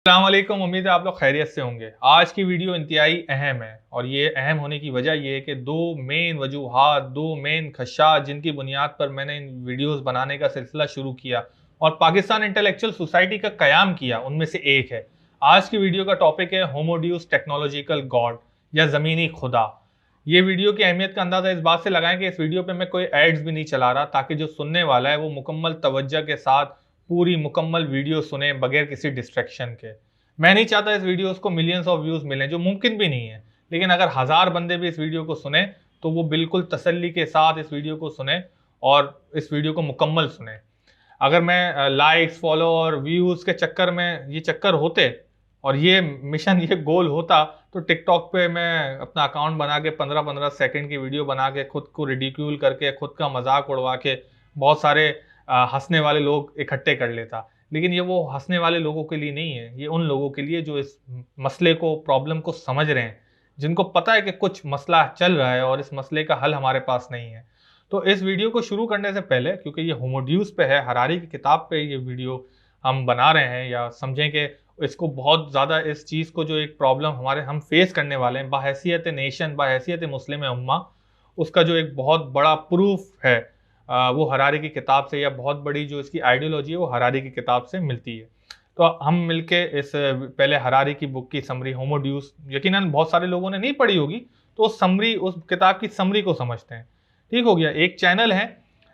अस्सलाम वालेकुम। उम्मीद है आप लोग खैरियत से होंगे। आज की वीडियो इंतहाई अहम है और ये अहम होने की वजह ये है कि दो मेन वजूहात, दो मेन खदशात जिनकी बुनियाद पर मैंने इन वीडियोस बनाने का सिलसिला शुरू किया और पाकिस्तान इंटेलेक्चुअल सोसाइटी का कयाम किया, उनमें से एक है। आज की वीडियो का टॉपिक है होमोड्यूस टेक्नोलॉजिकल गॉड या ज़मीनी खुदा। ये वीडियो की अहमियत का अंदाजा इस बात से लगाएं कि इस वीडियो पे मैं कोई एड्स भी नहीं चला रहा, ताकि जो सुनने वाला है वो मुकम्मल तवज्जो के साथ पूरी मुकम्मल वीडियो सुने बगैर किसी डिस्ट्रैक्शन के। मैं नहीं चाहता इस वीडियो को मिलियंस ऑफ व्यूज मिलें, जो मुमकिन भी नहीं है, लेकिन अगर 1000 बंदे भी इस वीडियो को सुने तो वो बिल्कुल तसल्ली के साथ इस वीडियो को सुने और इस वीडियो को मुकम्मल सुने। अगर मैं लाइक्स, फॉलो और व्यूज के चक्कर में ये चक्कर होते और ये मिशन, ये गोल होता, तो टिकटॉक पे मैं अपना अकाउंट बना के 15-15 सेकंड की वीडियो बना के खुद को रिडिक्यूल करके, खुद का मजाक उड़वा के बहुत सारे हंसने वाले लोग इकट्ठे कर लेता। लेकिन ये वो हंसने वाले लोगों के लिए नहीं है, ये उन लोगों के लिए जो इस मसले को, प्रॉब्लम को समझ रहे हैं, जिनको पता है कि कुछ मसला चल रहा है और इस मसले का हल हमारे पास नहीं है। तो इस वीडियो को शुरू करने से पहले, क्योंकि ये होमोड्यूस पे है, हरारी की किताब पे ये वीडियो हम बना रहे हैं, या समझें कि इसको बहुत ज़्यादा इस चीज़ को, जो एक प्रॉब्लम हम फेस करने वाले हैं बाहैसियत नेशन, बाहैसियत मुस्लिम उम्मा, उसका जो एक बहुत बड़ा प्रूफ है वो हरारी की किताब से, या बहुत बड़ी जो इसकी आइडियोलॉजी है वो हरारी की किताब से मिलती है। तो हम मिलके इस पहले हरारी की बुक की समरी, होमोड्यूस, यकीनन बहुत सारे लोगों ने नहीं पढ़ी होगी, तो उस समरी, उस किताब की समरी को समझते हैं। ठीक हो गया। एक चैनल है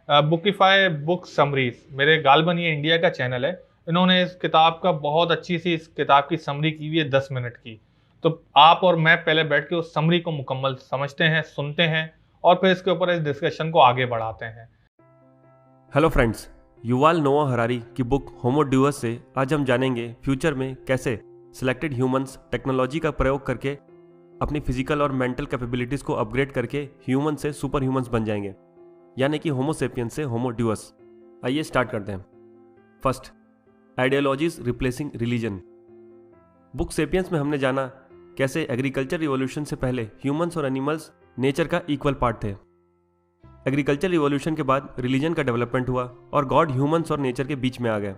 बुकिफाई बुक समरीज, मेरे गालबन ये इंडिया का चैनल है। इन्होंने इस किताब का बहुत अच्छी सी इस किताब की समरी की हुई है 10 मिनट की। तो आप और मैं पहले बैठ के उस समरी को मुकम्मल समझते हैं, सुनते हैं और फिर इसके ऊपर इस डिस्कशन को आगे बढ़ाते हैं। हेलो फ्रेंड्स, युवाल नोआ हरारी की बुक होमो ड्यूअस से आज हम जानेंगे फ्यूचर में कैसे सिलेक्टेड ह्यूमंस टेक्नोलॉजी का प्रयोग करके अपनी फिजिकल और मेंटल कैपेबिलिटीज को अपग्रेड करके ह्यूमन से सुपर ह्यूमंस बन जाएंगे, यानी कि होमो सेपियंस से होमो ड्यूअस। आइए स्टार्ट करते हैं। First, ideologies replacing religion. Book sapiens में हमने जाना कैसे एग्रीकल्चर रिवॉल्यूशन से पहले ह्यूमंस और एनिमल्स नेचर का इक्वल पार्ट थे। एग्रीकल्चर रिवॉल्यूशन के बाद रिलीजन का डेवलपमेंट हुआ और गॉड ह्यूमंस और नेचर के बीच में आ गए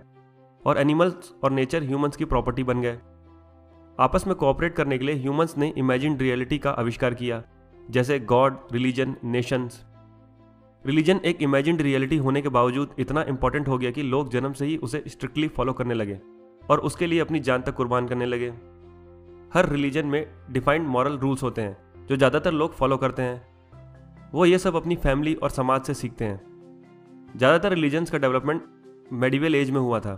और एनिमल्स और नेचर ह्यूमंस की प्रॉपर्टी बन गए। आपस में कोऑपरेट करने के लिए ह्यूमंस ने इमेजिन्ड रियलिटी का आविष्कार किया, जैसे गॉड, रिलीजन, नेशंस। रिलीजन एक इमेजिन्ड रियलिटी होने के बावजूद इतना इंपॉर्टेंट हो गया कि लोग जन्म से ही उसे स्ट्रिक्टली फॉलो करने लगे और उसके लिए अपनी जान तक कुर्बान करने लगे। हर रिलीजन में डिफाइंड मॉरल रूल्स होते हैं जो ज़्यादातर लोग फॉलो करते हैं। वो ये सब अपनी फैमिली और समाज से सीखते हैं। ज़्यादातर रिलीजन्स का डेवलपमेंट मेडिवल एज में हुआ था,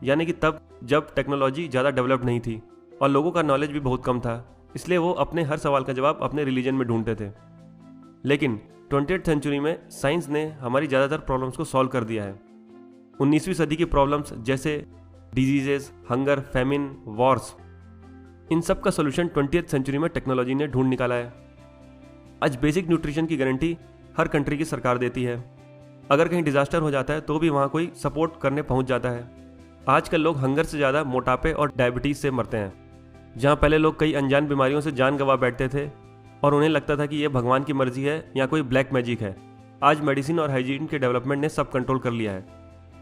यानी कि तब जब टेक्नोलॉजी ज़्यादा डेवलप नहीं थी और लोगों का नॉलेज भी बहुत कम था, इसलिए वो अपने हर सवाल का जवाब अपने रिलीजन में ढूंढते थे। लेकिन 20वीं सेंचुरी में साइंस ने हमारी ज़्यादातर प्रॉब्लम्स को सॉल्व कर दिया है। 19वीं सदी की प्रॉब्लम्स जैसे डिजीजेस, हंगर, फेमिन, वॉर्स, इन सब का सोल्यूशन 20वीं सेंचुरी में टेक्नोलॉजी ने ढूंढ निकाला है। आज बेसिक न्यूट्रिशन की गारंटी हर कंट्री की सरकार देती है। अगर कहीं डिजास्टर हो जाता है तो भी वहाँ कोई सपोर्ट करने पहुँच जाता है। आजकल लोग हंगर से ज़्यादा मोटापे और डायबिटीज़ से मरते हैं। जहाँ पहले लोग कई अनजान बीमारियों से जान गंवा बैठते थे और उन्हें लगता था कि यह भगवान की मर्जी है या कोई ब्लैक मैजिक है, आज मेडिसिन और हाइजीन के डेवलपमेंट ने सब कंट्रोल कर लिया है।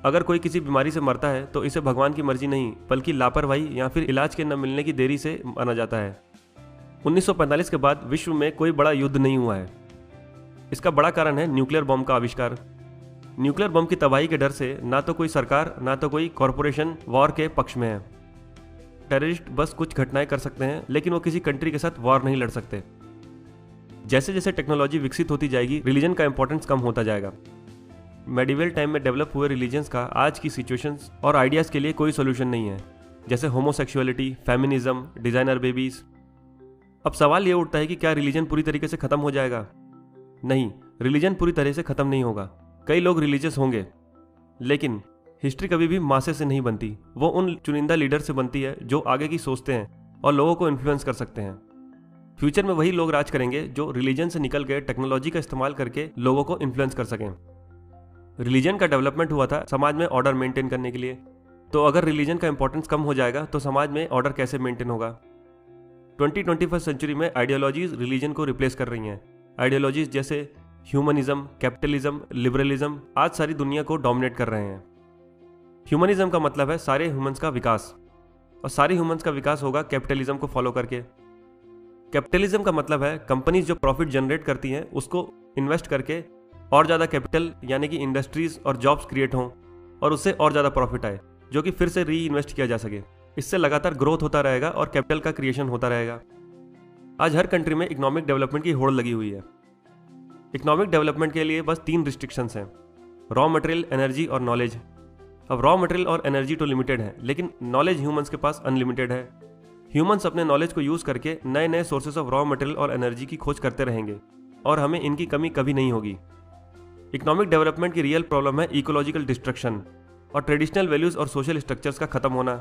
अगर कोई किसी बीमारी से मरता है तो इसे भगवान की मर्जी नहीं, बल्कि लापरवाही या फिर इलाज के न मिलने की देरी से माना जाता है। 1945 के बाद विश्व में कोई बड़ा युद्ध नहीं हुआ है। इसका बड़ा कारण है न्यूक्लियर बम का आविष्कार। न्यूक्लियर बम की तबाही के डर से ना तो कोई सरकार ना तो कोई कॉरपोरेशन वॉर के पक्ष में है। टेररिस्ट बस कुछ घटनाएं कर सकते हैं, लेकिन वो किसी कंट्री के साथ वॉर नहीं लड़ सकते। जैसे जैसे टेक्नोलॉजी विकसित होती जाएगी, रिलीजन का इंपॉर्टेंस कम होता जाएगा। मेडिवल टाइम में डेवलप हुए रिलीजन्स का आज की सिचुएशंस और आइडियाज़ के लिए कोई सोल्यूशन नहीं है, जैसे होमोसेक्सुअलिटी, फेमिनिज्म, डिजाइनर बेबीज। अब सवाल ये उठता है कि क्या रिलीजन पूरी तरीके से खत्म हो जाएगा? नहीं, रिलीजन पूरी तरह से खत्म नहीं होगा। कई लोग रिलीजियस होंगे, लेकिन हिस्ट्री कभी भी मासे से नहीं बनती। वो उन चुनिंदा लीडर से बनती है जो आगे की सोचते हैं और लोगों को इन्फ्लुएंस कर सकते हैं। फ्यूचर में वही लोग राज करेंगे जो रिलीजन से निकल के टेक्नोलॉजी का इस्तेमाल करके लोगों को इन्फ्लुएंस कर सकें। रिलीजन का डेवलपमेंट हुआ था समाज में ऑर्डर मेंटेन करने के लिए, तो अगर रिलीजन का इंपॉर्टेंस कम हो जाएगा तो समाज में ऑर्डर कैसे मेंटेन होगा? 21वीं सेंचुरी में आइडियोलॉजीज रिलीजन को रिप्लेस कर रही हैं। आइडियोलॉजीज जैसे ह्यूमनिज्म, कैपिटलिज्म, लिबरलिज्म आज सारी दुनिया को डोमिनेट कर रहे हैं। ह्यूमनिज्म का मतलब है सारे ह्यूमंस का विकास और सारे ह्यूमंस का विकास होगा कैपिटलिज्म को फॉलो करके। कैपिटलिज्म का मतलब है कंपनीज जो प्रॉफिट जनरेट करती हैं उसको इन्वेस्ट करके और ज़्यादा कैपिटल यानी कि इंडस्ट्रीज और जॉब्स क्रिएट हों और उससे और ज़्यादा प्रॉफिट आए जो कि फिर से री इन्वेस्ट किया जा सके। इससे लगातार ग्रोथ होता रहेगा और कैपिटल का क्रिएशन होता रहेगा। आज हर कंट्री में इकोनॉमिक डेवलपमेंट की होड़ लगी हुई है। इकोनॉमिक डेवलपमेंट के लिए बस 3 रिस्ट्रिक्शंस हैं, रॉ मटेरियल, एनर्जी और नॉलेज। अब रॉ मटेरियल और एनर्जी तो लिमिटेड है, लेकिन नॉलेज ह्यूमंस के पास अनलिमिटेड है। ह्यूमंस अपने नॉलेज को यूज़ करके नए नए सोर्सेज ऑफ रॉ मटेरियल और एनर्जी की खोज करते रहेंगे और हमें इनकी कमी कभी नहीं होगी। इकोनॉमिक डेवलपमेंट की रियल प्रॉब्लम है इकोलॉजिकल डिस्ट्रक्शन और ट्रेडिशनल वैल्यूज़ और सोशल स्ट्रक्चर्स का खत्म होना।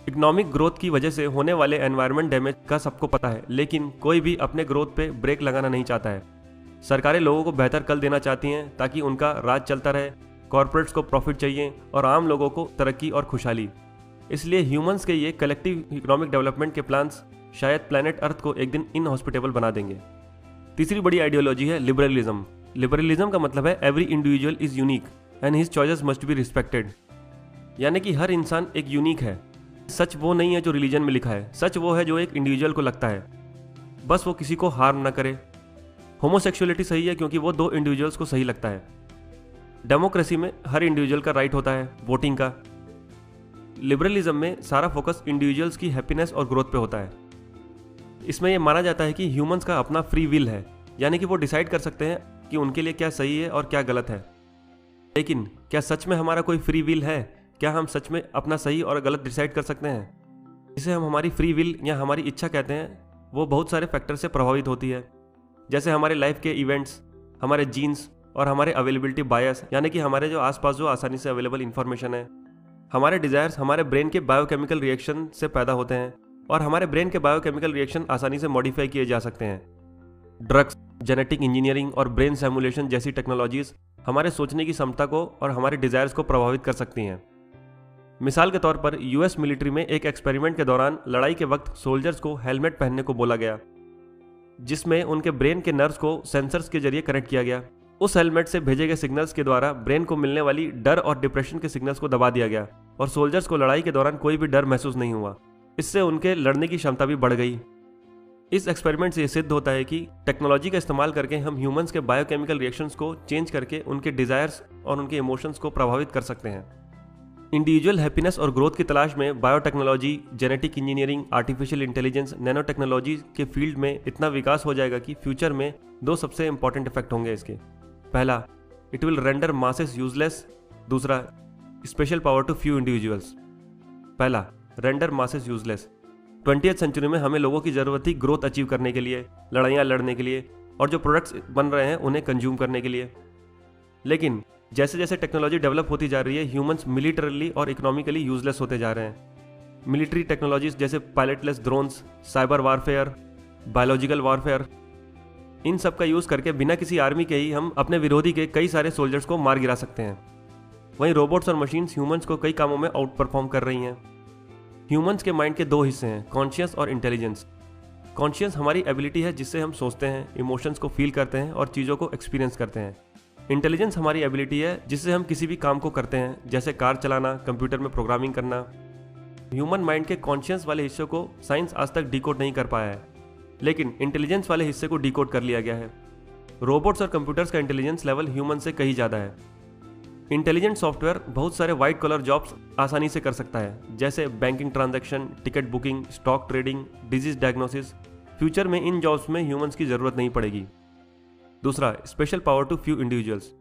इकोनॉमिक ग्रोथ की वजह से होने वाले एनवायरनमेंट डैमेज का सबको पता है, लेकिन कोई भी अपने ग्रोथ पे ब्रेक लगाना नहीं चाहता है। सरकारें लोगों को बेहतर कल देना चाहती हैं ताकि उनका राज चलता रहे, कॉरपोरेट्स को प्रॉफिट चाहिए और आम लोगों को तरक्की और खुशहाली। इसलिए ह्यूमंस के ये कलेक्टिव इकोनॉमिक डेवलपमेंट के प्लान्स शायद प्लैनेट अर्थ को एक दिन इनहॉस्पिटेबल बना देंगे। तीसरी बड़ी आइडियोलॉजी है लिबरलिज्म। लिबरलिज्म का मतलब है every individual is unique and his choices must be respected, यानी कि हर इंसान एक यूनिक है। सच वो नहीं है जो रिलीजन में लिखा है, सच वो है जो एक इंडिविजुअल को लगता है, बस वो किसी को हार्म ना करे। होमोसेक्सुअलिटी सही है क्योंकि वो 2 इंडिविजुअल्स को सही लगता है। डेमोक्रेसी में हर इंडिविजुअल का राइट होता है वोटिंग का। लिबरलिज्म में सारा फोकस इंडिविजुअल्स की हैप्पीनेस और ग्रोथ पे होता है। इसमें यह माना जाता है कि ह्यूमंस का अपना फ्री विल है, यानी कि वो डिसाइड कर सकते हैं कि उनके लिए क्या सही है और क्या गलत है। लेकिन क्या सच में हमारा कोई फ्री विल है? क्या हम सच में अपना सही और गलत डिसाइड कर सकते हैं? जिसे हम हमारी फ्री विल या हमारी इच्छा कहते हैं, वो बहुत सारे फैक्टर से प्रभावित होती है, जैसे हमारे लाइफ के इवेंट्स, हमारे जीन्स और हमारे अवेलेबिलिटी बायस, यानी कि हमारे जो आसपास जो आसानी से अवेलेबल इन्फॉर्मेशन है। हमारे डिजायर्स हमारे ब्रेन के बायोकेमिकल रिएक्शन से पैदा होते हैं और हमारे ब्रेन के बायोकेमिकल रिएक्शन आसानी से मॉडिफाई किए जा सकते हैं। ड्रग्स, जेनेटिक इंजीनियरिंग और ब्रेन सिमुलेशन जैसी टेक्नोलॉजीज हमारे सोचने की क्षमता को और हमारे डिजायर्स को प्रभावित कर सकती हैं। मिसाल के तौर पर यूएस मिलिट्री में एक एक्सपेरिमेंट के दौरान लड़ाई के वक्त सोल्जर्स को हेलमेट पहनने को बोला गया, जिसमें उनके ब्रेन के नर्व्स को सेंसर्स के जरिए कनेक्ट किया गया। उस हेलमेट से भेजे गए सिग्नल्स के द्वारा ब्रेन को मिलने वाली डर और डिप्रेशन के सिग्नल्स को दबा दिया गया और सोल्जर्स को लड़ाई के दौरान कोई भी डर महसूस नहीं हुआ। इससे उनके लड़ने की क्षमता भी बढ़ गई। इस एक्सपेरिमेंट से यह सिद्ध होता है कि टेक्नोलॉजी का इस्तेमाल करके हम ह्यूमंस के बायोकेमिकल रिएक्शंस को चेंज करके उनके डिजायर्स और उनके इमोशंस को प्रभावित कर सकते हैं। इंडिविजुअल हैप्पीनेस और ग्रोथ की तलाश में biotechnology, genetic engineering, artificial intelligence, nano technology के फील्ड में इतना विकास हो जाएगा कि फ्यूचर में 2 सबसे इंपॉर्टेंट इफेक्ट होंगे इसके। पहला, it will render masses useless. दूसरा, special power to few individuals. पहला, render masses useless. 20th century में हमें लोगों की ज़रूरत थी ग्रोथ अचीव करने के लिए, लड़ाइयाँ लड़ने के लिए और जो प्रोडक्ट्स बन रहे हैं उन्हें कंज्यूम करने के लिए। लेकिन जैसे जैसे टेक्नोलॉजी डेवलप होती जा रही है, ह्यूमंस मिलिटरली और इकोनॉमिकली यूजलेस होते जा रहे हैं। मिलिट्री टेक्नोलॉजीज जैसे pilotless drones, cyber warfare, biological warfare, इन सब का यूज़ करके बिना किसी आर्मी के ही हम अपने विरोधी के कई सारे सोल्जर्स को मार गिरा सकते हैं। वहीं रोबोट्स और मशीन्स ह्यूमंस को कई कामों में आउट परफॉर्म कर रही हैं। ह्यूमंस के माइंड के 2 हिस्से हैं, कॉन्शियस और इंटेलिजेंस। कॉन्शियस हमारी एबिलिटी है जिससे हम सोचते हैं, इमोशंस को फील करते हैं और चीज़ों को एक्सपीरियंस करते हैं। इंटेलिजेंस हमारी एबिलिटी है जिससे हम किसी भी काम को करते हैं, जैसे कार चलाना, कंप्यूटर में प्रोग्रामिंग करना। ह्यूमन माइंड के कॉन्शियस वाले हिस्से को साइंस आज तक डिकोड नहीं कर पाया है, लेकिन इंटेलिजेंस वाले हिस्से को डिकोड कर लिया गया है। रोबोट्स और कंप्यूटर्स का इंटेलिजेंस लेवल ह्यूमन से कहीं ज़्यादा है। इंटेलिजेंट सॉफ्टवेयर बहुत सारे वाइट कॉलर जॉब्स आसानी से कर सकता है, जैसे banking transaction, ticket booking, stock trading, disease diagnosis. Future में इन जॉब्स में ह्यूमंस की ज़रूरत नहीं पड़ेगी। दूसरा, special power to few individuals.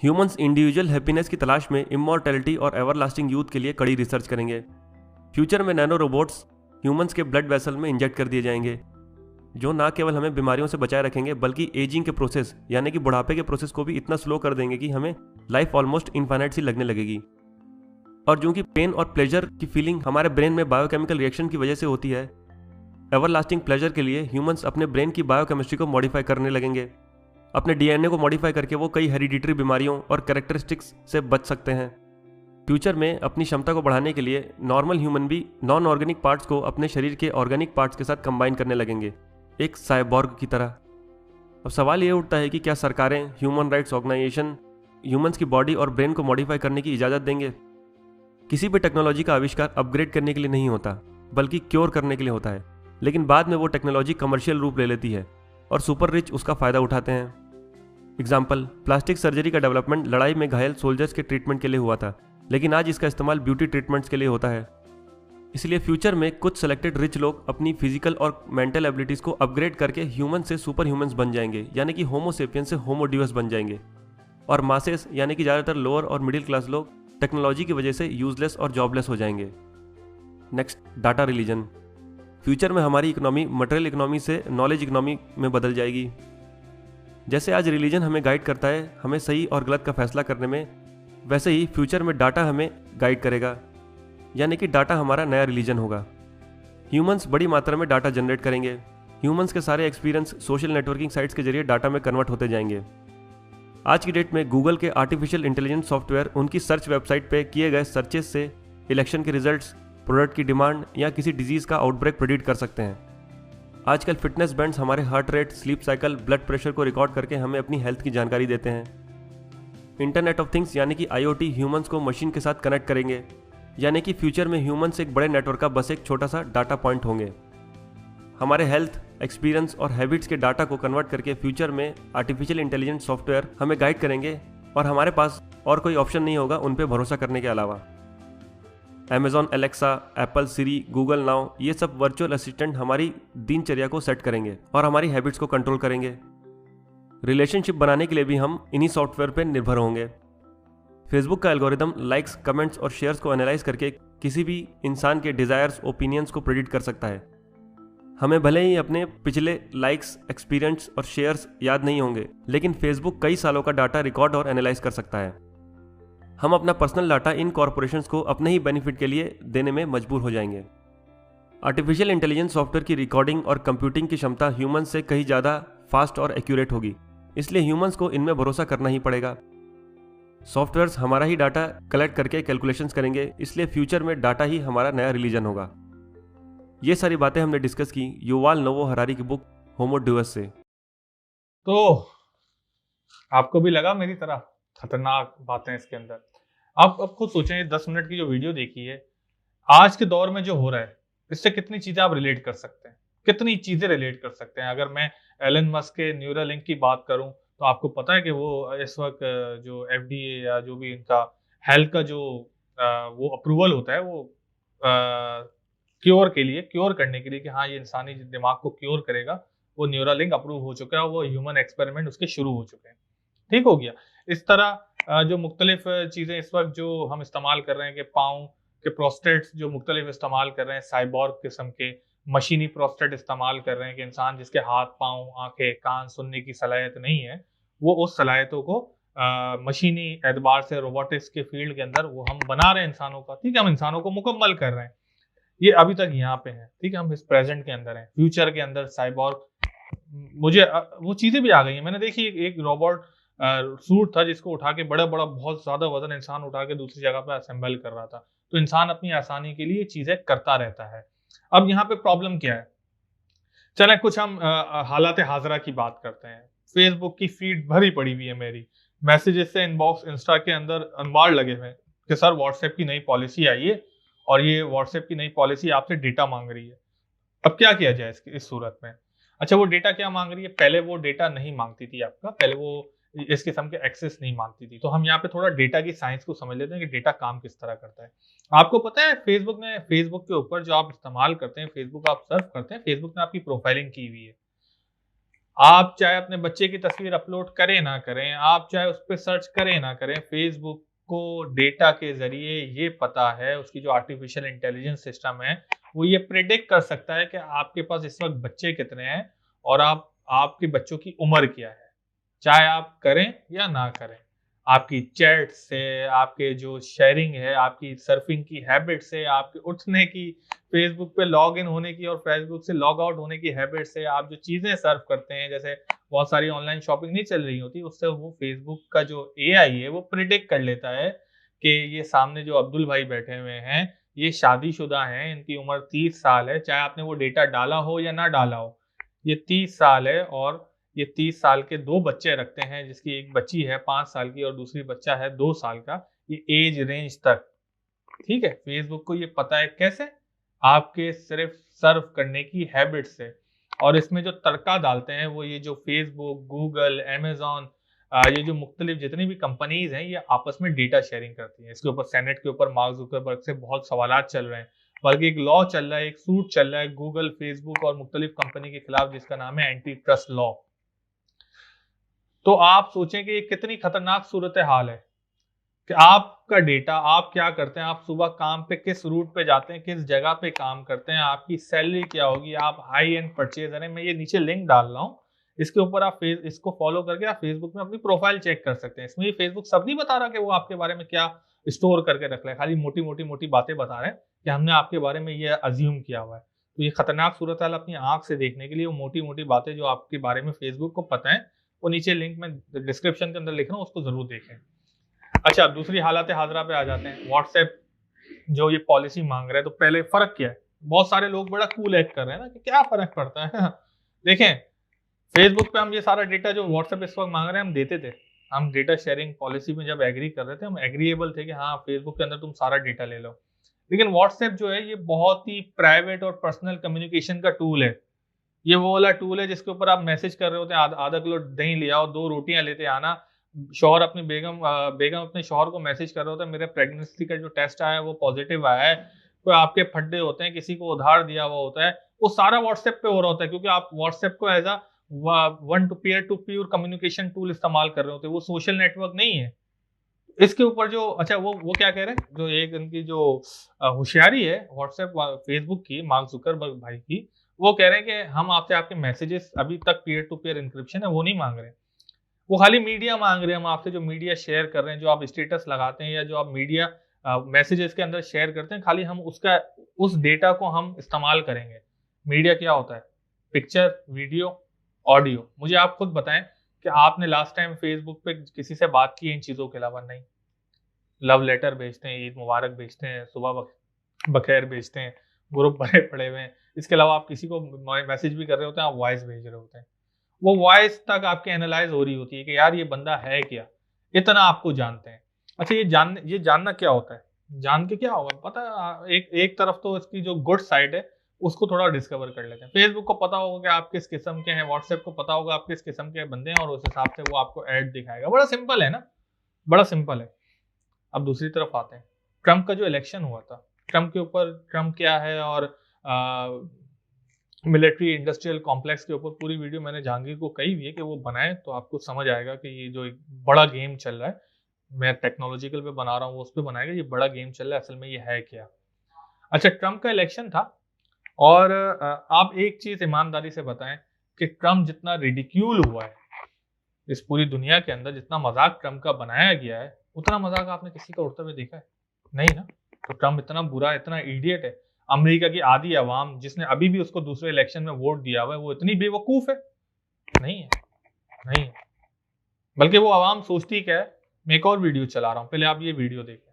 Humans individual happiness की तलाश में इमॉर्टैलिटी और एवरलास्टिंग यूथ के लिए कड़ी रिसर्च करेंगे। फ्यूचर में नैनो रोबोट्स ह्यूमंस के ब्लड वेसल में इंजेक्ट कर दिए जाएंगे, जो ना केवल हमें बीमारियों से बचाए रखेंगे बल्कि एजिंग के प्रोसेस यानी कि बुढ़ापे के प्रोसेस को भी इतना स्लो कर देंगे कि हमें लाइफ ऑलमोस्ट इनफाइनाइट सी लगने लगेगी। और जो कि पेन और प्लेजर की फीलिंग हमारे ब्रेन में बायोकेमिकल रिएक्शन की वजह से होती है, एवरलास्टिंग प्लेजर के लिए ह्यूमंस अपने ब्रेन की बायोकेमिस्ट्री को मॉडिफाई करने लगेंगे। अपने डीएनए को मॉडिफाई करके वो कई हेरिडिटरी बीमारियों और कैरेक्टरिस्टिक्स से बच सकते हैं। फ्यूचर में अपनी क्षमता को बढ़ाने के लिए नॉर्मल ह्यूमन भी नॉन ऑर्गेनिक पार्ट्स को अपने शरीर के ऑर्गेनिक पार्ट्स के साथ कंबाइन करने लगेंगे, एक साइबॉर्ग की तरह। अब सवाल ये उठता है कि क्या सरकारें, ह्यूमन राइट्स ऑर्गेनाइजेशन ह्यूमंस की बॉडी और ब्रेन को मॉडिफाई करने की इजाज़त देंगे? किसी भी टेक्नोलॉजी का आविष्कार अपग्रेड करने के लिए नहीं होता, बल्कि क्योर करने के लिए होता है। लेकिन बाद में वो टेक्नोलॉजी कमर्शियल रूप ले लेती है और सुपर रिच उसका फ़ायदा उठाते हैं। एग्जाम्पल, प्लास्टिक सर्जरी का डेवलपमेंट लड़ाई में घायल सोल्जर्स के ट्रीटमेंट के लिए हुआ था, लेकिन आज इसका इस्तेमाल ब्यूटी ट्रीटमेंट्स के लिए होता है। इसलिए फ्यूचर में कुछ सेलेक्टेड रिच लोग अपनी फिजिकल और मेंटल एबिलिटीज़ को अपग्रेड करके ह्यूमन से सुपर ह्यूमंस बन जाएंगे, यानी कि होमो सेपियन से होमो ड्यूस बन जाएंगे। और मासेस यानी कि ज़्यादातर लोअर और मिडिल क्लास लोग टेक्नोलॉजी की वजह से यूजलेस और जॉबलेस हो जाएंगे। Next, data religion. फ्यूचर में हमारी इकोनॉमी मटेरियल इकोनॉमी से नॉलेज इकोनॉमी में बदल जाएगी। जैसे आज रिलीजन हमें गाइड करता है हमें सही और गलत का फैसला करने में, वैसे ही फ्यूचर में डाटा हमें गाइड करेगा, यानी कि डाटा हमारा नया रिलीजन होगा। ह्यूमंस बड़ी मात्रा में डाटा जनरेट करेंगे। ह्यूमंस के सारे एक्सपीरियंस सोशल नेटवर्किंग साइट्स के जरिए डाटा में कन्वर्ट होते जाएंगे। आज की डेट में गूगल के आर्टिफिशियल इंटेलिजेंस सॉफ्टवेयर उनकी सर्च वेबसाइट पे किए गए सर्चेस से इलेक्शन के रिजल्ट्स, प्रोडक्ट की डिमांड या किसी डिजीज़ का आउटब्रेक प्रेडिक्ट कर सकते हैं। आजकल फिटनेस बैंड्स हमारे heart rate, sleep cycle, blood pressure को रिकॉर्ड करके हमें अपनी हेल्थ की जानकारी देते हैं। इंटरनेट ऑफ थिंग्स यानी कि IoT ह्यूमंस को मशीन के साथ कनेक्ट करेंगे, यानी कि फ्यूचर में ह्यूमंस एक बड़े नेटवर्क का बस एक छोटा सा डाटा पॉइंट होंगे। हमारे हेल्थ, एक्सपीरियंस और हैबिट्स के डाटा को कन्वर्ट करके फ्यूचर में आर्टिफिशियल इंटेलिजेंस सॉफ्टवेयर हमें गाइड करेंगे और हमारे पास और कोई ऑप्शन नहीं होगा उन पर भरोसा करने के अलावा। Amazon एलेक्सा, एप्पल सिरी, गूगल नाउ, ये सब वर्चुअल असिस्टेंट हमारी दिनचर्या को सेट करेंगे और हमारी हैबिट्स को कंट्रोल करेंगे। रिलेशनशिप बनाने के लिए भी हम इन्हीं सॉफ्टवेयर पर निर्भर होंगे। फेसबुक का एल्गोरिदम लाइक्स, कमेंट्स और शेयर्स को एनालाइज करके किसी भी इंसान के डिजायर्स, ओपिनियंस को प्रेडिक्ट कर सकता है। हमें भले ही अपने पिछले लाइक्स, एक्सपीरियंस और शेयर्स याद नहीं होंगे, लेकिन फेसबुक कई सालों का डाटा रिकॉर्ड और एनालाइज कर सकता है। हम अपना पर्सनल डाटा इन कॉरपोरेशंस को अपने ही बेनिफिट के लिए देने में मजबूर हो जाएंगे। आर्टिफिशियल इंटेलिजेंस सॉफ्टवेयर की रिकॉर्डिंग और कंप्यूटिंग की क्षमता ह्यूमंस से कहीं ज़्यादा फास्ट और एक्यूरेट होगी, इसलिए ह्यूमंस को इनमें भरोसा करना ही पड़ेगा। सॉफ्टवेयर्स हमारा ही डाटा कलेक्ट करके कैलकुलेशंस करेंगे, इसलिए फ्यूचर में डाटा ही हमारा नया रिलीजन होगा। ये सारी बातें हमने डिस्कस की युवाल नोवो हरारी की बुक होमो ड्यूस से। तो आपको भी लगा मेरी तरह खतरनाक बातें इसके अंदर? आप खुद सोचें, 10 मिनट की जो वीडियो देखी है, आज के दौर में जो हो रहा है इससे कितनी चीजें आप रिलेट कर सकते हैं, कितनी चीजें रिलेट कर सकते हैं। अगर मैं एलन मस्क के न्यूरालिंक की बात करूं तो आपको पता है कि वो इस वक्त जो FDA या जो भी इनका हेल्थ का जो वो अप्रूवल होता है वो क्योर करने के लिए कि हाँ ये इंसानी दिमाग को क्योर करेगा, वो न्यूरालिंक अप्रूव हो चुका है, वो ह्यूमन एक्सपेरिमेंट उसके शुरू हो चुके हैं। ठीक हो गया। इस तरह जो मुख्तलिफ चीज़ें इस वक्त जो हम इस्तेमाल कर रहे हैं कि पाँव के प्रोस्टेट्स जो मुख्तलिफ इस्तेमाल कर रहे हैं, साइबॉर्ग किस्म के मशीनी प्रोस्टेट इस्तेमाल कर रहे हैं कि इंसान जिसके हाथ, पाँव, आंखें, कान सुनने की सलाहियत नहीं है, वो उस सलाहियतों को मशीनी एतबार से रोबोटिक्स के फील्ड के अंदर वो हम बना रहे हैं इंसानों का। ठीक है, हम इंसानों को मुकम्मल कर रहे हैं। ये अभी तक यहाँ पे है। ठीक है, हम इस प्रेजेंट के अंदर हैं। फ्यूचर के अंदर साइबॉर्ग, मुझे वो चीजें भी आ गई हैं। मैंने देखी एक रोबोट सूट था जिसको उठा के बड़ा बहुत ज्यादा वजन इंसान उठा के दूसरी जगह पे असेंबल कर रहा था। तो इंसान अपनी आसानी के लिए चीजें करता रहता है। अब यहाँ पे प्रॉब्लम क्या है? चले कुछ हम हालात हाजरा की बात करते हैं। फेसबुक की फीड भरी पड़ी हुई है मेरी, मैसेजेस से इनबॉक्स, इंस्टा के अंदर अनबार लगे हुए हैं कि सर व्हाट्सएप की नई पॉलिसी आई है और ये व्हाट्सएप की नई पॉलिसी आपसे डेटा मांग रही है। अब क्या किया जाए इस सूरत में? अच्छा, वो डेटा क्या मांग रही है? पहले वो डेटा नहीं मांगती थी आपका, पहले वो इस किस्म के एक्सेस नहीं मांगती थी। तो हम यहाँ पे थोड़ा डेटा की साइंस को समझ लेते हैं कि डेटा काम किस तरह करता है। आपको पता है फेसबुक के ऊपर जो आप इस्तेमाल करते हैं, फेसबुक आप सर्फ करते हैं, फेसबुक ने आपकी प्रोफाइलिंग की हुई है। आप चाहे अपने बच्चे की तस्वीर अपलोड करें ना करें, आप चाहे उस पर सर्च करें ना करें, फेसबुक को डेटा के जरिए ये पता है, उसकी जो आर्टिफिशियल इंटेलिजेंस सिस्टम है वो ये प्रिडिक्ट कर सकता है कि आपके पास इस वक्त बच्चे कितने हैं और आपके बच्चों की उम्र क्या है, चाहे आप करें या ना करें। आपकी चैट से, आपके जो शेयरिंग है, आपकी सर्फिंग की हैबिट से, आपके उठने की, फेसबुक पे लॉग इन होने की और फेसबुक से लॉग आउट होने की हैबिट से, आप जो चीजें सर्फ करते हैं, जैसे बहुत सारी ऑनलाइन शॉपिंग नहीं चल रही होती, उससे वो फेसबुक का जो AI है वो प्रिडिक्ट कर लेता है कि ये सामने जो अब्दुल भाई बैठे हुए हैं ये शादीशुदा हैं, इनकी उम्र 30 साल है, चाहे आपने वो डेटा डाला हो या ना डाला हो, ये 30 साल है और ये 30 साल के 2 बच्चे रखते हैं, जिसकी एक बच्ची है 5 साल की और दूसरी बच्चा है 2 साल का। ये एज रेंज तक ठीक है, फेसबुक को ये पता है कैसे, आपके सिर्फ सर्व करने की हैबिट से। और इसमें जो तड़का डालते हैं वो ये जो फेसबुक, गूगल, अमेजॉन, ये जो मुख्तलिफ जितनी भी कंपनीज हैं ये आपस में डेटा शेयरिंग करती हैं। इसके ऊपर सेनेट के ऊपर मार्क जुकरबर्ग से बहुत सवालात चल रहे हैं, बल्कि एक लॉ चल रहा है, एक सूट चल रहा है गूगल, फेसबुक और मुख्तलिफ कंपनी के खिलाफ जिसका नाम है एंटी ट्रस्ट लॉ। तो आप सोचें कि ये कितनी खतरनाक सूरत हाल है कि आपका डेटा, आप क्या करते हैं, आप सुबह काम पे किस रूट पे जाते हैं, किस जगह पे काम करते हैं, आपकी सैलरी क्या होगी, आप हाई एंड परचेजर हैं। मैं ये नीचे लिंक डाल रहा हूँ, इसके ऊपर आप इसको फॉलो करके आप फेसबुक में अपनी प्रोफाइल चेक कर सकते हैं। इसमें ये फेसबुक सब नहीं बता रहा कि वो आपके बारे में क्या स्टोर करके रख रहा है, खाली मोटी बातें बता रहे हैं कि हमने आपके बारे में ये अज्यूम किया हुआ है। तो ये खतरनाक सूरत हाल अपनी आंख से देखने के लिए वो मोटी बातें जो आपके बारे में फेसबुक को पता है, वो नीचे लिंक में डिस्क्रिप्शन के अंदर लिख रहा हूँ, उसको जरूर देखें। अच्छा, अब दूसरी हालात हाजरा पे आ जाते हैं। व्हाट्सएप जो ये पॉलिसी मांग रहा है, तो पहले फर्क क्या है? बहुत सारे लोग बड़ा कूल एक्ट कर रहे हैं ना कि क्या फर्क पड़ता है देखें, फेसबुक पे हम ये सारा डेटा जो व्हाट्सएप इस वक्त मांग रहे हैं हम देते थे। हम डेटा शेयरिंग पॉलिसी में जब एग्री कर रहे थे, हम एग्रीएबल थे कि हाँ फेसबुक के अंदर तुम सारा डेटा ले लो। लेकिन व्हाट्सएप जो है ये बहुत ही प्राइवेट और पर्सनल कम्युनिकेशन का टूल है। ये वो वाला टूल है जिसके ऊपर आप मैसेज कर रहे होते हैं, आधा किलो दही ले आओ, 2 रोटियां लेते आना। शौहर अपनी बेगम अपने शौहर को मैसेज कर रहा होता है, मेरे प्रेगनेंसी का जो टेस्ट आया है वो पॉजिटिव आया है। कोई आपके फड्डे होते हैं, किसी को उधार दिया हुआ होता है, वो सारा व्हाट्सएप पे हो रहा होता है, क्योंकि आप व्हाट्सएप को as a one to peer communication tool इस्तेमाल कर रहे होते हैं। वो सोशल नेटवर्क नहीं है। इसके ऊपर जो अच्छा वो क्या कह रहे हैं, जो एक इनकी जो होशियारी है व्हाट्सएप फेसबुक की, मार्क जुकरबर्ग भाई की, वो कह रहे हैं कि हम आपसे आपके मैसेजेस अभी तक पीयर टू पीयर इंक्रिप्शन है वो नहीं मांग रहे, वो खाली मीडिया मांग रहे हैं। हम आपसे जो मीडिया शेयर कर रहे हैं, जो आप स्टेटस लगाते हैं या जो आप मीडिया मैसेजेस के अंदर शेयर करते हैं, खाली हम उस डेटा को हम इस्तेमाल करेंगे। मीडिया क्या होता है? Picture, video, audio. मुझे आप खुद बताएं कि आपने लास्ट टाइम फेसबुक पे किसी से बात की इन चीजों के अलावा? नहीं। लव लेटर भेजते हैं, ईद मुबारक भेजते हैं, सुबह बखैर भेजते हैं, ग्रुप भरे पड़े हुए हैं। इसके अलावा आप किसी को मैसेज भी कर रहे होते हैं, आप वॉइस भेज रहे होते हैं, वो वॉइस तक आपके एनालाइज हो रही होती है कि यार ये बंदा है क्या, इतना आपको जानते हैं। अच्छा, ये जानना क्या होता है? जान के क्या होगा पता है? एक तरफ तो इसकी जो गुड साइड है उसको थोड़ा डिस्कवर कर लेते हैं। फेसबुक को पता होगा कि आप किस किस्म के हैं, व्हाट्सएप को पता होगा आप किस किस्म के बंदे हैं, और उस हिसाब से वो आपको ऐड दिखाएगा। बड़ा सिंपल है ना, बड़ा सिंपल है। अब दूसरी तरफ आते हैं, ट्रम्प का जो इलेक्शन हुआ था, ट्रम्प के ऊपर, ट्रम्प क्या है और मिलिट्री इंडस्ट्रियल कॉम्प्लेक्स के ऊपर पूरी वीडियो मैंने जहांगीर को कही हुई है कि वो बनाए, तो आपको समझ आएगा कि ये जो एक बड़ा गेम चल रहा है, मैं टेक्नोलॉजिकल पे बना रहा हूँ, उस पर बनाएगा, ये बड़ा गेम चल रहा है, असल में ये है क्या। अच्छा, ट्रम्प का इलेक्शन था, और आप एक चीज ईमानदारी से बताएं कि ट्रम्प जितना रिडिक्यूल हुआ है इस पूरी दुनिया के अंदर, जितना मजाक ट्रम्प का बनाया गया है, उतना मजाक आपने किसी का उड़ते हुए देखा है? नहीं ना। तो ट्रम्प इतना बुरा, इतना इडियट है। अमेरिका की आधी अवाम जिसने अभी भी उसको दूसरे इलेक्शन में वोट दिया हुआ है, वो इतनी बेवकूफ है? नहीं है, नहीं है। बल्कि वो अवाम सोचती क्या है। मैं एक और वीडियो चला रहा हूं, पहले आप ये वीडियो देखें।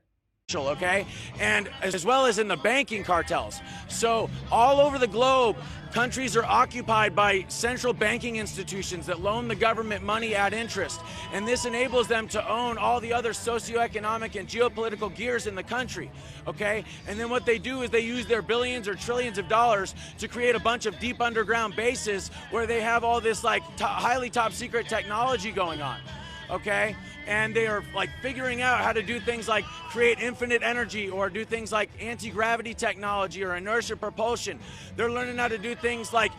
Okay, and as well as in the banking cartels. So all over the globe, countries are occupied by central banking institutions that loan the government money at interest, and this enables them to own all the other socioeconomic and geopolitical gears in the country. Okay, and then what they do is they use their billions or trillions of dollars to create a bunch of deep underground bases where they have all this like highly top secret technology going on. Okay, and they are like figuring out how to do things like create infinite energy, or do things like anti-gravity technology or inertia propulsion. They're learning how to do things like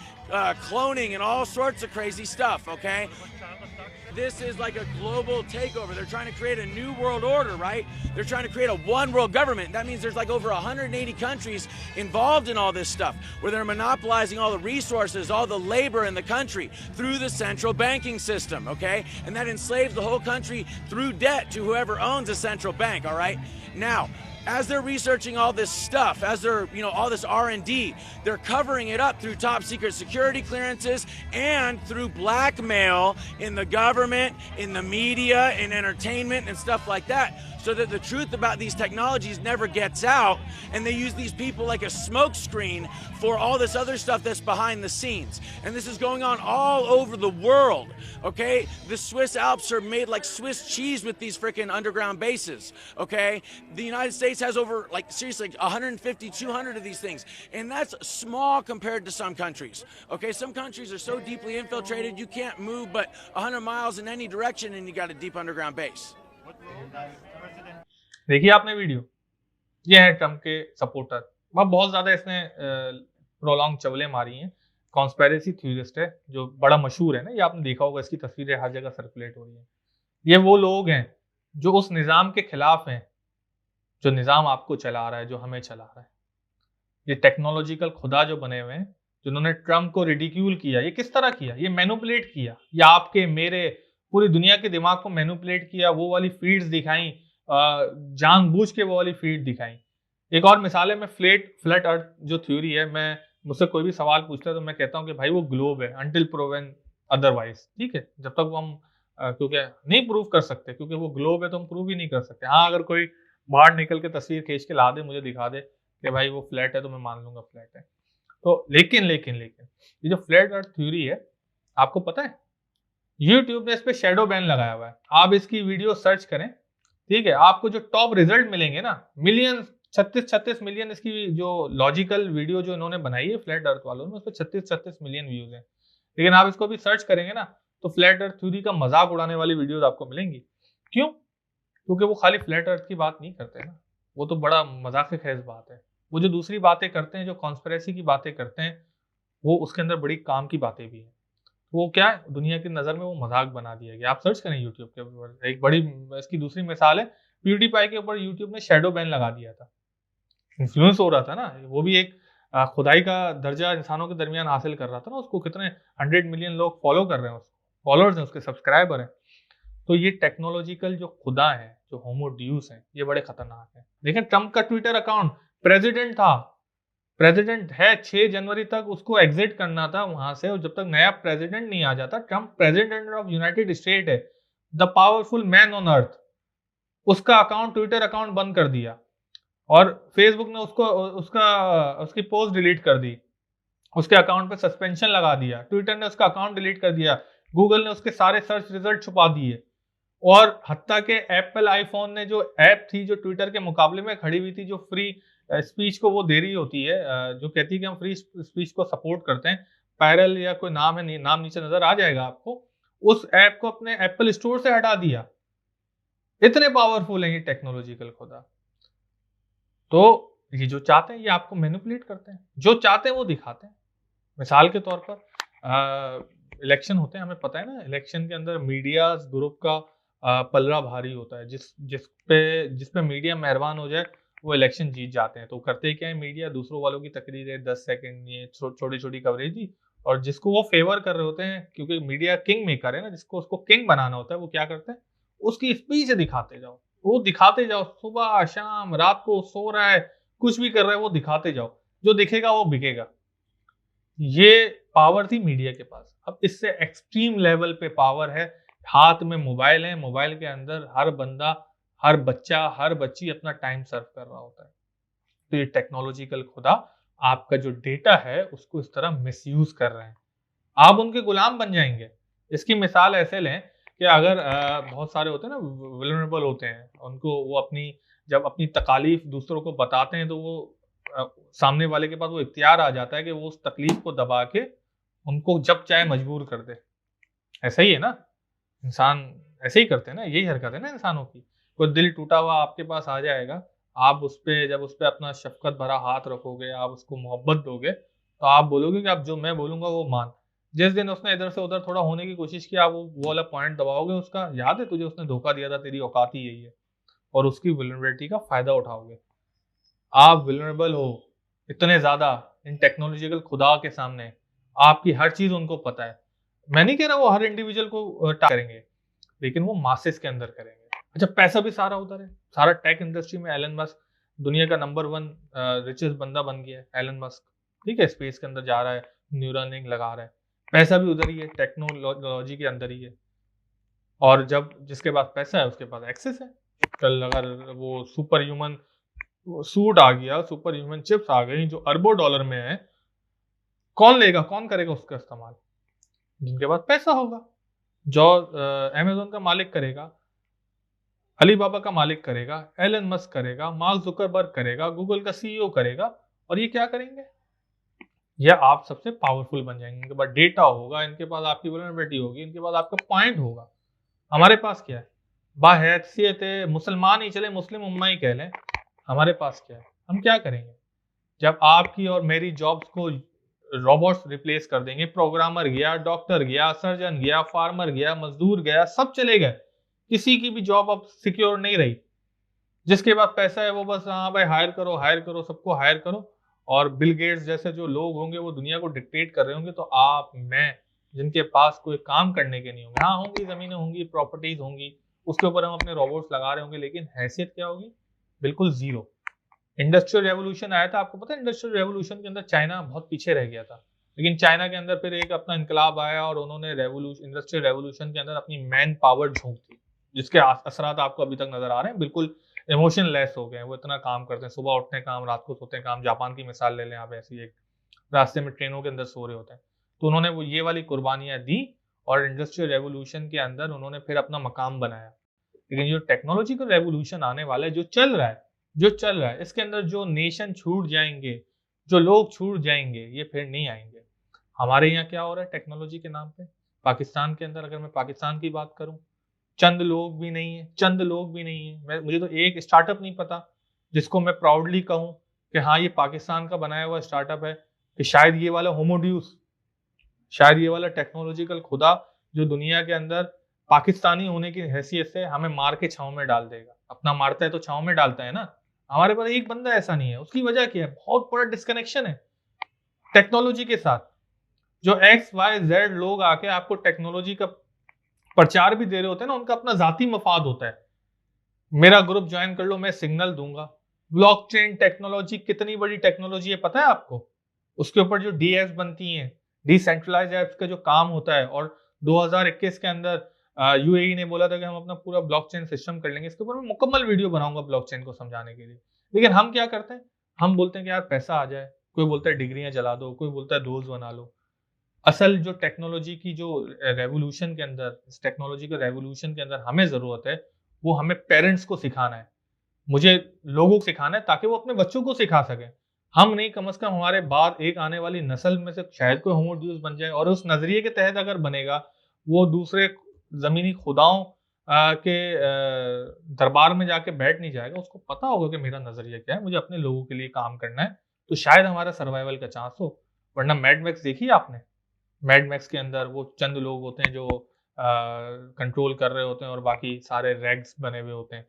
cloning and all sorts of crazy stuff. Okay, this is like a global takeover. They're trying to create a new world order, right? They're trying to create a one world government. That means there's like over 180 countries involved in all this stuff, where they're monopolizing all the resources, all the labor in the country through the central banking system, okay? And that enslaves the whole country through debt to whoever owns a central bank, all right? Now, as they're researching all this stuff, as they're, all this R&D, they're covering it up through top secret security clearances and through blackmail in the government, in the media, in entertainment and stuff like that. so that the truth about these technologies never gets out, and they use these people like a smoke screen for all this other stuff that's behind the scenes. And this is going on all over the world, okay? The Swiss Alps are made like Swiss cheese with these freaking underground bases, okay? The United States has over, like, seriously, 150, 200 of these things, and that's small compared to some countries, okay? Some countries are so deeply infiltrated you can't move but 100 miles in any direction and you got a deep underground base. देखिए आपने video, ये है Trump के supporter. वह बहुत ज्यादा इसने prolong चवले मारी हैं। कॉन्स्पेरेसी थ्योरिस्ट है जो बड़ा मशहूर है ना, ये आपने देखा होगा, इसकी तस्वीरें हर जगह सर्कुलेट हो रही हैं। ये वो लोग हैं जो उस निज़ाम के खिलाफ हैं, जो निज़ाम आपको चला रहा है, जो हमें चला रहा है। ये टेक्नोलॉजिकल खुदा जो बने हुए हैं, जिन्होंने ट्रम्प को रिडिक्यूल किया। ये किस तरह किया? ये मैनिपुलेट किया, या आपके मेरे पूरी दुनिया के दिमाग को मैनिपुलेट किया, वो वाली फीड्स दिखाई, जानबूझ के वो वाली फीड दिखाई। एक और मिसाल है, मैं फ्लैट अर्थ जो थ्योरी है, मैं मुझसे कोई भी सवाल पूछता है तो मैं कहता हूँ कि भाई वो ग्लोब है, अनटिल प्रूवन अदरवाइज। ठीक है, जब तक वो हम क्योंकि नहीं प्रूव कर सकते, क्योंकि वो ग्लोब है तो हम प्रूव ही नहीं कर सकते। हाँ, अगर कोई बाहर निकल के तस्वीर खींच के ला दे, मुझे दिखा दे कि भाई वो फ्लैट है, तो मैं मान लूंगा फ्लैट है। तो लेकिन ये जो फ्लैट अर्थ थ्योरी है, आपको पता है YouTube ने इस पे शैडो बैन लगाया हुआ है। आप इसकी वीडियो सर्च करें, ठीक है, आपको जो टॉप रिजल्ट मिलेंगे ना, मिलियन 36 मिलियन इसकी जो लॉजिकल वीडियो जो इन्होंने बनाई है फ्लैट अर्थ वालों ने, उस पर 36 मिलियन व्यूज हैं। लेकिन आप इसको भी सर्च करेंगे ना, तो फ्लैट अर्थ थ्योरी का मजाक उड़ाने वाली वीडियोस आपको मिलेंगी। क्यों? क्योंकि वो खाली फ्लैट अर्थ की बात नहीं करते ना, वो तो बड़ा मजाक खेज बात है। वो जो दूसरी बातें करते हैं, जो कॉन्स्पिरेसी की बातें करते हैं, वो उसके अंदर बड़ी काम की बातें भी हैं। वो क्या है, दुनिया की नजर में वो मजाक बना दिया गया। आप सर्च करें यूट्यूब के ऊपर। एक बड़ी इसकी दूसरी मिसाल है, प्यूडीपाई के ऊपर यूट्यूब ने शैडो बैन लगा दिया था। इन्फ्लुएंस हो रहा था ना, वो भी एक खुदाई का दर्जा इंसानों के दरमियान हासिल कर रहा था ना, उसको कितने 100 मिलियन लोग फॉलो कर रहे हैं, उसको फॉलोअर्स हैं, उसके सब्सक्राइबर हैं। तो ये टेक्नोलॉजिकल जो खुदा है, जो होमो ड्यूस हैं, ये बड़े खतरनाक हैं। देखें, ट्रम्प का ट्विटर अकाउंट, प्रेसिडेंट है, 6 जनवरी तक उसको एग्जिट करना था वहां से, और जब तक नया प्रेसिडेंट नहीं आ जाता, Trump president of United State है, the powerful man on earth, उसका अकाउंट, ट्विटर अकाउंट बंद कर दिया, और फेसबुक ने उसकी पोस्ट डिलीट कर दी, उसके अकाउंट पे सस्पेंशन लगा दिया, ट्विटर ने उसका अकाउंट डिलीट कर दिया, गूगल ने उसके सारे सर्च रिजल्ट छुपा दिए, और हत्ता के एप्पल आईफोन ने जो ऐप थी, जो ट्विटर के मुकाबले में खड़ी हुई थी, जो फ्री स्पीच को वो दे रही होती है, जो कहती है कि हम फ्री स्पीच को सपोर्ट करते हैं, पैरल या कोई नाम है, नाम नीचे नजर आ जाएगा आपको, उस ऐप को अपने एप्पल स्टोर से हटा दिया। इतने पावरफुल है ये टेक्नोलॉजिकल खुदा। तो ये जो चाहते हैं, ये आपको मैनिपुलेट करते हैं, जो चाहते हैं वो दिखाते हैं। मिसाल के तौर पर इलेक्शन होते हैं, हमें पता है ना, इलेक्शन के अंदर मीडिया ग्रुप का पलड़ा भारी होता है। जिस पे मीडिया मेहरबान हो जाए, वो इलेक्शन जीत जाते हैं। तो करते क्या है मीडिया, दूसरों वालों की तकरीरें 10 सेकंड, ये छोटी छोटी कवरेज दी, और जिसको वो फेवर कर रहे होते हैं, क्योंकि मीडिया किंग मेकर है ना, जिसको उसको किंग बनाना होता है, वो क्या करते हैं, उसकी स्पीच दिखाते जाओ, वो दिखाते जाओ, सुबह शाम रात को, सो रहा है, कुछ भी कर रहा है, वो दिखाते जाओ, जो दिखेगा वो बिकेगा। ये पावर थी मीडिया के पास। अब इससे एक्सट्रीम लेवल पे पावर है, हाथ में मोबाइल है, मोबाइल के अंदर हर बंदा, हर बच्चा, हर बच्ची अपना टाइम सर्व कर रहा होता है। तो ये टेक्नोलॉजिकल खुदा आपका जो डेटा है उसको इस तरह मिसयूज कर रहे हैं, आप उनके गुलाम बन जाएंगे। इसकी मिसाल ऐसे लें कि अगर बहुत सारे होते हैं ना, वल्नरेबल होते हैं, उनको वो जब अपनी तकालीफ दूसरों को बताते हैं, तो वो सामने वाले के पास वो इख्तियार आ जाता है कि वो उस तकलीफ को दबा के उनको जब चाहे मजबूर कर दे। ऐसा ही है ना, इंसान ऐसे ही करते हैं ना, यही हरकत है ना इंसानों की। कोई दिल टूटा हुआ आपके पास आ जाएगा, आप जब उस पे अपना शफकत भरा हाथ रखोगे, आप उसको मोहब्बत दोगे, तो आप बोलोगे कि अब जो मैं बोलूंगा वो मान। जिस दिन उसने इधर से उधर थोड़ा होने की कोशिश की, आप वो वाला पॉइंट दबाओगे उसका, याद है तुझे उसने धोखा दिया था, तेरी औकात ही यही है, और उसकी वल्नरेबिलिटी का फायदा उठाओगे। आप वल्नरेबल हो इतने ज्यादा इन टेक्नोलॉजिकल खुदा के सामने, आपकी हर चीज उनको पता है। मैं नहीं कह रहा वो हर इंडिविजुअल को करेंगे, लेकिन वो मासेस के अंदर करेंगे। अच्छा, पैसा भी सारा उधर है, सारा टेक इंडस्ट्री में। एलन मस्क दुनिया का नंबर 1 रिचेस्ट बंदा बन गया है, एलन मस्क, ठीक है, स्पेस के अंदर जा रहा है, न्यूरलिंक लगा रहा है, पैसा भी उधर ही है, टेक्नोलॉजी के अंदर ही है। और जब जिसके पास पैसा है उसके पास एक्सेस है, कल अगर वो सुपर ह्यूमन सूट आ गया, सुपर ह्यूमन चिप्स आ गई जो अरबों डॉलर में है, कौन लेगा, कौन करेगा उसका इस्तेमाल? जिनके पास पैसा होगा। जो अमेजोन का मालिक करेगा, अलीबाबा का मालिक करेगा, एलन मस्क करेगा, मार्क जुकरबर्ग करेगा, गूगल का सीईओ करेगा। और ये क्या करेंगे? ये आप सबसे पावरफुल बन जाएंगे। इनके पास डेटा होगा, इनके पास आपकी वल्नरेबिलिटी होगी, इनके पास आपका पॉइंट होगा। हमारे पास क्या है? बाहैसियत मुसलमान ही चले, मुस्लिम उम्मा ही कह लें, हमारे पास क्या है? हम क्या करेंगे जब आपकी और मेरी जॉब्स को रोबोट्स रिप्लेस कर देंगे? प्रोग्रामर गया, डॉक्टर गया, सर्जन गया, फार्मर गया, मजदूर गया, सब चले गए। किसी की भी जॉब अब सिक्योर नहीं रही। जिसके पास पैसा है वो बस हाँ भाई हायर करो, सबको हायर करो। और बिल गेट्स जैसे जो लोग होंगे वो दुनिया को डिक्टेट कर रहे होंगे। तो आप, मैं, जिनके पास कोई काम करने के नहीं होंगे, हाँ होंगी, जमीनें होंगी, प्रॉपर्टीज होंगी, उसके ऊपर हम अपने रोबोट्स लगा रहे होंगे, लेकिन हैसियत क्या होगी? बिल्कुल जीरो। इंडस्ट्रियल रेवोल्यूशन आया था, आपको पता है? इंडस्ट्रियल रेवोल्यूशन के अंदर चाइना बहुत पीछे रह गया था, लेकिन चाइना के अंदर फिर एक अपना इनकलाब आया और उन्होंने इंडस्ट्रियल रेवोल्यूशन के अंदर अपनी मैन पावर झोंक दी, जिसके असरात आपको अभी तक नजर आ रहे हैं। बिल्कुल इमोशन लेस हो गए हैं, वो इतना काम करते हैं, सुबह उठते हैं काम, रात को सोते हैं काम। जापान की मिसाल ले लें आप, ऐसी एक रास्ते में ट्रेनों के अंदर सो रहे होते हैं। तो उन्होंने वो ये वाली कुर्बानियां दी और इंडस्ट्रियल रेवोल्यूशन के अंदर उन्होंने फिर अपना मकाम बनाया। लेकिन जो टेक्नोलॉजिकल रेवोल्यूशन आने वाला है, जो चल रहा है, इसके अंदर जो नेशन छूट जाएंगे, जो लोग छूट जाएंगे, ये फिर नहीं आएंगे। हमारे यहाँ क्या हो रहा है टेक्नोलॉजी के नाम पे? पाकिस्तान के अंदर अगर मैं पाकिस्तान की बात करूं, चंद लोग भी नहीं है। मुझे तो एक स्टार्टअप नहीं पता जिसको मैं प्राउडली कहूं कि हाँ ये पाकिस्तान का बनाया हुआ स्टार्टअप है, कि शायद ये वाला होमोड्यूस, शायद ये वाला टेक्नोलॉजिकल खुदा जो दुनिया के अंदर पाकिस्तानी होने की हैसियत से हमें मार के छांव में डाल देगा। अपना मारता है तो छांव में डालता है ना। हमारे पास एक बंदा ऐसा नहीं है। उसकी वजह क्या है? बहुत बड़ा डिस्कनेक्शन है टेक्नोलॉजी के साथ। जो XYZ लोग आके आपको टेक्नोलॉजी का प्रचार भी दे रहे होते हैं ना, उनका अपना जाती मफाद होता है। मेरा ग्रुप ज्वाइन कर लो, मैं सिग्नल दूंगा। ब्लॉकचेन टेक्नोलॉजी कितनी बड़ी टेक्नोलॉजी है पता है आपको? उसके ऊपर जो डीएप्स बनती हैं, डिसेंट्रलाइज एप्स का जो काम होता है, और 2021 के अंदर यूएई ने बोला था कि हम अपना पूरा ब्लॉकचेन सिस्टम कर लेंगे। इसके ऊपर मैं मुकम्मल वीडियो बनाऊंगा ब्लॉकचेन को समझाने के लिए। लेकिन हम क्या करते हैं? हम बोलते हैं कि यार पैसा आ जाए, कोई बोलता है डिग्रियां जला दो, कोई बोलता है दोस्त बना लो। असल जो टेक्नोलॉजी की जो रेवोल्यूशन के अंदर, इस टेक्नोलॉजी के रेवोल्यूशन के अंदर हमें जरूरत है, वो हमें पेरेंट्स को सिखाना है, मुझे लोगों को सिखाना है, ताकि वो अपने बच्चों को सिखा सकें। हम नहीं, कम से कम हमारे बाद एक आने वाली नस्ल में से शायद कोई होमोड्यूस बन जाए, और उस नजरिए के तहत अगर बनेगा, वो दूसरे जमीनी खुदाओं के दरबार में जाके बैठ नहीं जाएगा। उसको पता होगा कि मेरा नजरिया क्या है, मुझे अपने लोगों के लिए काम करना है, तो शायद हमारा सर्वाइवल का चांस हो। वरना मैड मैक्स देखी आपने? मैड मैक्स के अंदर वो चंद लोग होते हैं जो कंट्रोल कर रहे होते हैं, और बाकी सारे रैग्स बने हुए होते हैं,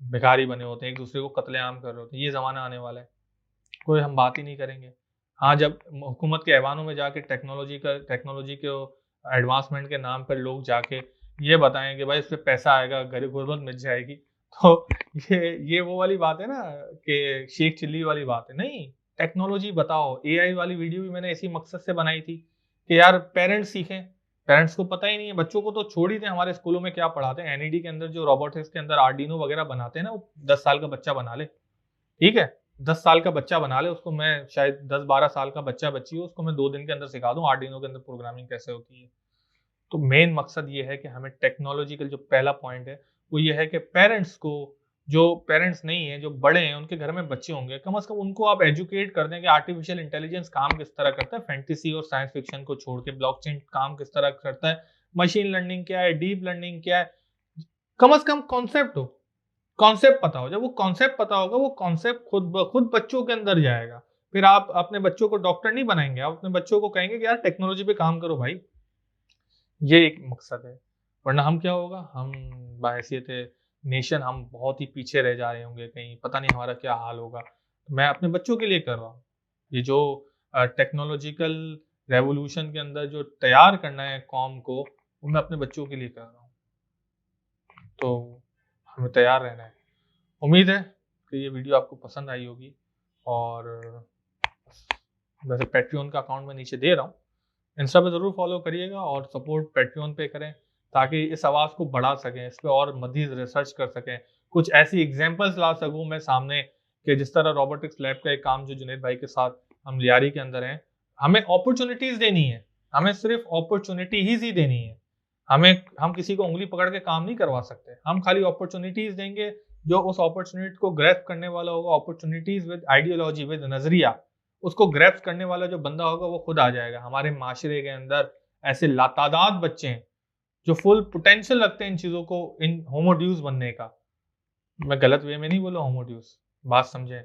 भिखारी बने होते हैं, एक दूसरे को कत्लेआम कर रहे होते हैं। ये जमाना आने वाला है, कोई हम बात ही नहीं करेंगे। हाँ, जब हुकूमत के ऐवानों में जाके टेक्नोलॉजी के एडवांसमेंट के नाम पर लोग जाके ये बताएं कि भाई इस पे पैसा आएगा, गरीब गुर्बत मिट जाएगी, तो ये वो वाली बात है ना, कि शेख चिल्ली वाली बात है। नहीं, टेक्नोलॉजी बताओ। एआई वाली वीडियो भी मैंने इसी मकसद से बनाई थी कि यार पेरेंट्स सीखें। पेरेंट्स को पता ही नहीं है, बच्चों को तो छोड़ ही दें। हमारे स्कूलों में क्या पढ़ाते हैं? एनईडी के अंदर जो रोबोटिक्स के अंदर आर्डिनो वगैरह बनाते हैं ना, वो 10 साल का बच्चा बना ले, ठीक है? 10 साल का बच्चा बना ले, उसको मैं शायद 10-12 साल का बच्चा बच्ची हो, उसको मैं 2 दिन के अंदर सिखा दूं आर्डिनो के अंदर प्रोग्रामिंग कैसे होती है। तो मेन मकसद ये है कि हमें टेक्नोलॉजिकल जो पहला पॉइंट है वो ये है कि पेरेंट्स को, जो पेरेंट्स नहीं है, जो बड़े हैं, उनके घर में बच्चे होंगे, कम से कम उनको आप एजुकेट कर दें कि आर्टिफिशियल इंटेलिजेंस काम किस तरह करता है। फैंटेसी और साइंस फिक्शन को छोड़ के ब्लॉकचेन काम किस तरह करता है, मशीन लर्निंग क्या है, डीप लर्निंग क्या है, कम से कम कॉन्सेप्ट हो, कॉन्सेप्ट पता हो। जब वो कॉन्सेप्ट पता होगा, वो कॉन्सेप्ट खुद ब खुद बच्चों के अंदर जाएगा। फिर आप अपने बच्चों को डॉक्टर नहीं बनाएंगे, आप अपने बच्चों को कहेंगे कि यार टेक्नोलॉजी पे काम करो भाई। ये एक मकसद है। वरना हम क्या होगा, हम बाहैसियत नेशन हम बहुत ही पीछे रह जा रहे होंगे, कहीं पता नहीं हमारा क्या हाल होगा। मैं अपने बच्चों के लिए कर रहा हूँ ये जो टेक्नोलॉजिकल रेवोल्यूशन के अंदर जो तैयार करना है कौम को, वो मैं अपने बच्चों के लिए कर रहा हूँ। तो हमें तैयार रहना है। उम्मीद है कि ये वीडियो आपको पसंद आई होगी। और वैसे पैट्रियन का अकाउंट मैं नीचे दे रहा हूँ, इंस्टा पे ज़रूर फॉलो करिएगा और सपोर्ट पैट्रियन पे करें, ताकि इस आवाज़ को बढ़ा सकें, इस पर और मज़ीद रिसर्च कर सकें, कुछ ऐसी एग्जांपल्स ला सकूं मैं सामने कि जिस तरह रोबोटिक्स लैब का एक काम जो जुनेद भाई के साथ हम लियारी के अंदर हैं, हमें अपॉर्चुनिटीज देनी है, हमें सिर्फ अपॉर्चुनिटी ही देनी है। हम किसी को उंगली पकड़ के काम नहीं करवा सकते, हम खाली अपॉर्चुनिटीज देंगे। जो उस अपॉर्चुनिटी को ग्रैस्प करने वाला होगा, अपॉर्चुनिटीज विद आइडियोलॉजी, विद नजरिया, उसको ग्रैस्प करने वाला जो बंदा होगा वो खुद आ जाएगा। हमारे माशरे के अंदर ऐसे लातादाद बच्चे हैं जो फुल पोटेंशियल रखते हैं इन चीजों को, इन होमोड्यूस बनने का। मैं गलत वे में नहीं बोला होमोड्यूस, बात समझें,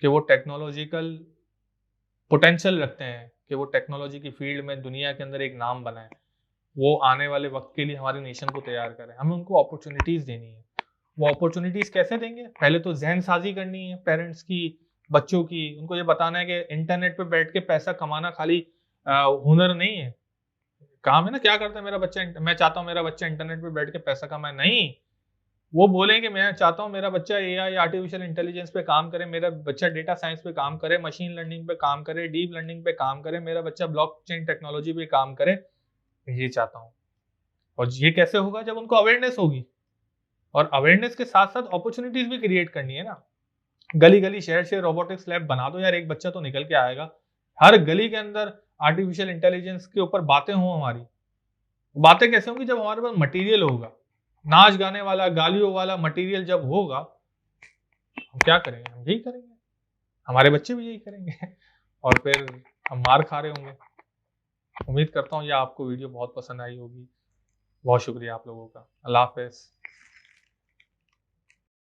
कि वो टेक्नोलॉजिकल पोटेंशियल रखते हैं, कि वो टेक्नोलॉजी की फील्ड में दुनिया के अंदर एक नाम बनाए, वो आने वाले वक्त के लिए हमारे नेशन को तैयार करें। हमें उनको अपॉर्चुनिटीज देनी है। वो अपॉर्चुनिटीज कैसे देंगे? पहले तो जहन साजी करनी है पेरेंट्स की, बच्चों की। उनको ये बताना है कि इंटरनेट पे बैठ के पैसा कमाना खाली हुनर नहीं है, काम है ना। क्या करता है मेरा बच्चा? मैं चाहता हूँ मेरा बच्चा इंटरनेट पे बैठ के पैसा कमाए, नहीं। वो बोलेंगे मैं चाहता हूँ मेरा बच्चा एआई, आर्टिफिशियल इंटेलिजेंस पे काम करे, मेरा बच्चा डेटा साइंस पे काम करे, मशीन लर्निंग पे काम करे, डीप लर्निंग पे काम करे, मेरा बच्चा ब्लॉकचेन टेक्नोलॉजी पे काम करे, ये चाहता हूँ। और ये कैसे होगा? जब उनको अवेयरनेस होगी, और अवेयरनेस के साथ साथ अपॉर्चुनिटीज भी क्रिएट करनी है ना। गली गली शहर शहर रोबोटिक्स लैब बना दो यार, एक बच्चा तो निकल के आएगा। हर गली के अंदर आर्टिफिशियल इंटेलिजेंस के ऊपर बातें हों हमारी। बातें कैसे होंगी? जब हमारे पास मटेरियल होगा, नाच गाने वाला, गालियों वाला मटेरियल जब होगा, हम क्या करेंगे? हम यही करेंगे, हमारे बच्चे भी यही करेंगे और फिर हम मार खा रहे होंगे। उम्मीद करता हूँ ये आपको वीडियो बहुत पसंद आई होगी। बहुत शुक्रिया आप लोगों का। अल्लाह हाफिज़।